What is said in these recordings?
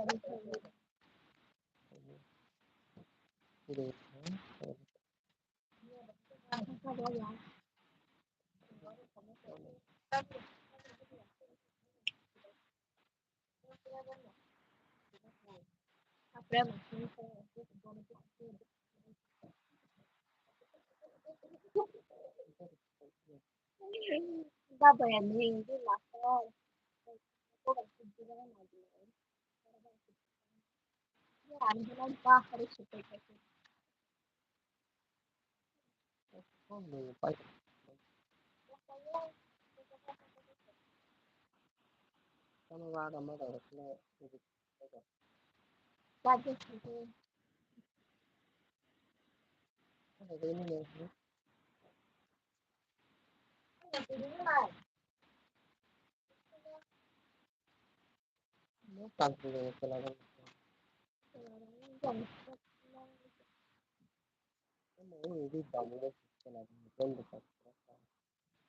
Thì Va bene, quindi la cosa grande non va a fare su perché có người phải camera đâu mới được nó guarda che cái này nó nghe nó tăng từ từ là mỗi người đi chồng đi từ là trên được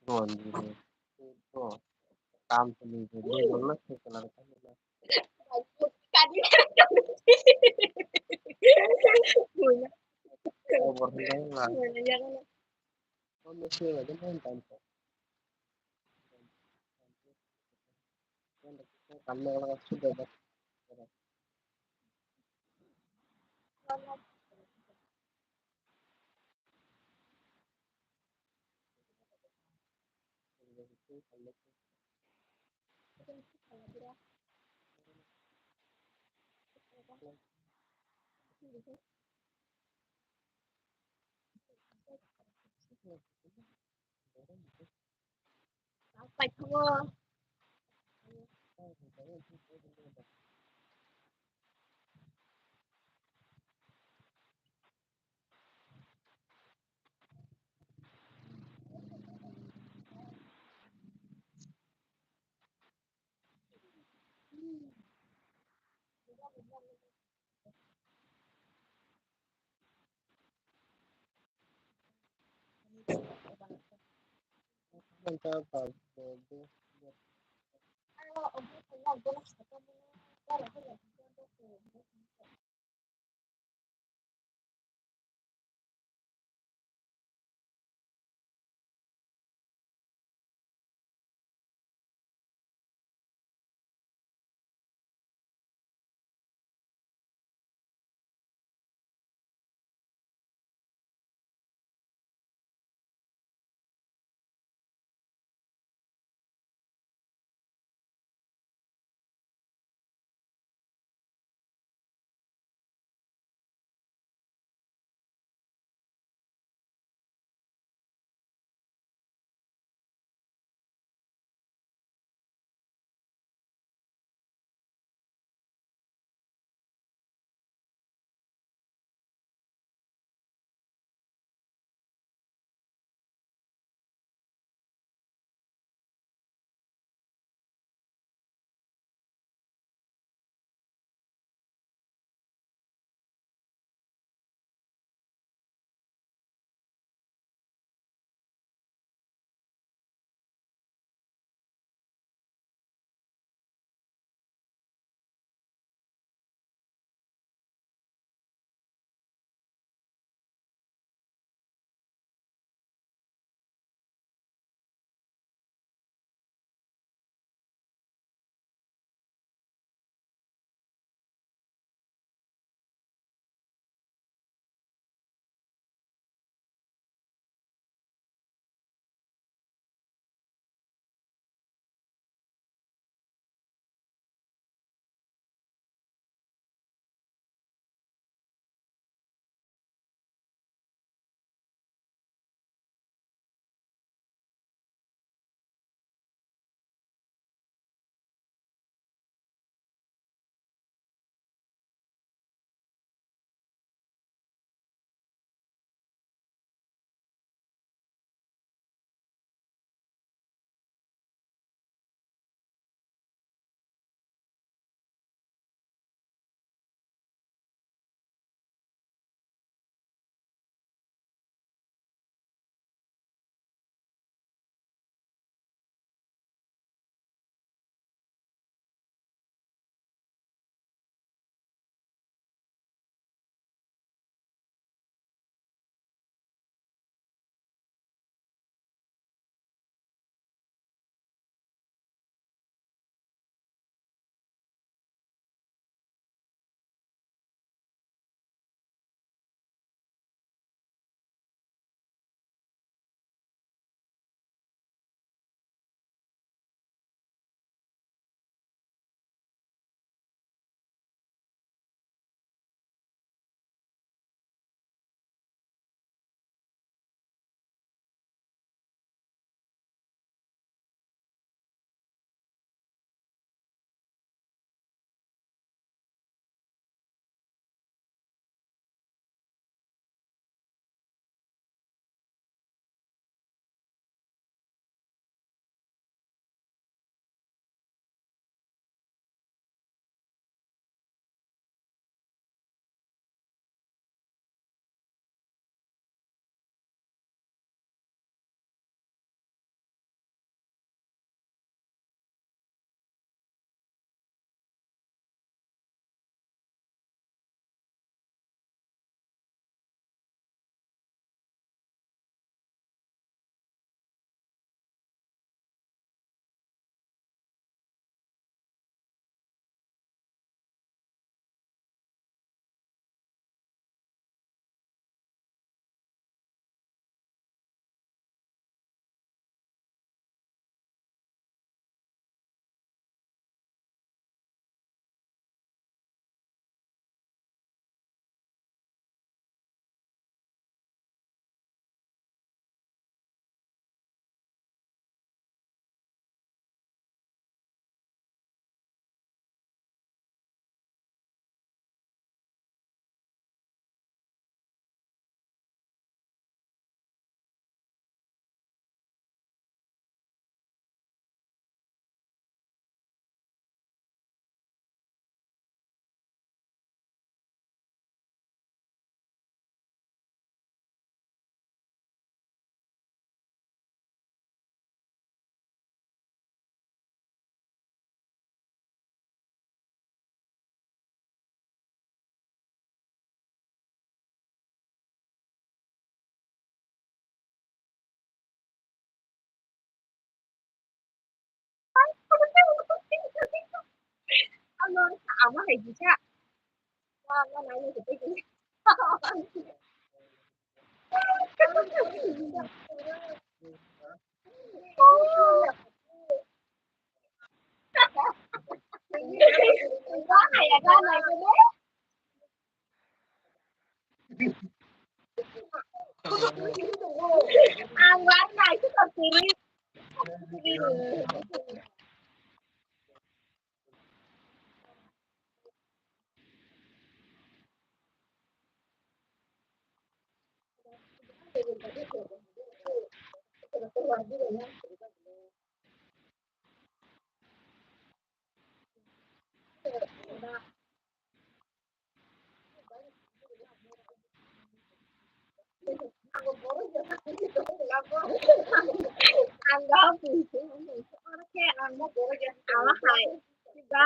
rồi rồi cam thì mình đi luôn mất thì là cái này over đây là nó mới xưa là cái mấy tầm tầm này là sudah ada phải thua mình cho vào luôn ổng nó hay gì chứ nó nói như cái gì có này là con này tôi biết quán này chứ còn gì ăn đó thì nó khen ăn nó hay juga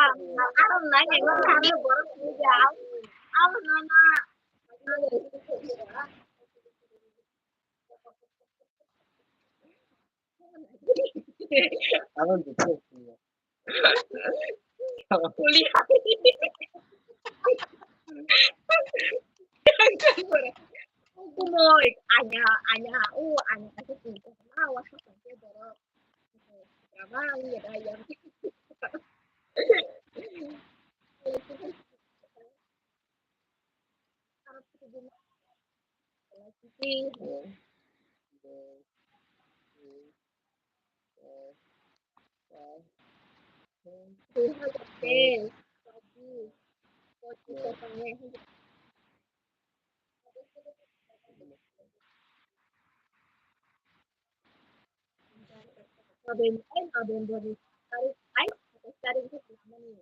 aku nanya lo kami baru juga aku nana Namun gitu sih. kuliah aku mau anya anya aku tuh mau aku sampai baru drama ya dah yang thứ hai cà phê November dari ay dari itu selama nih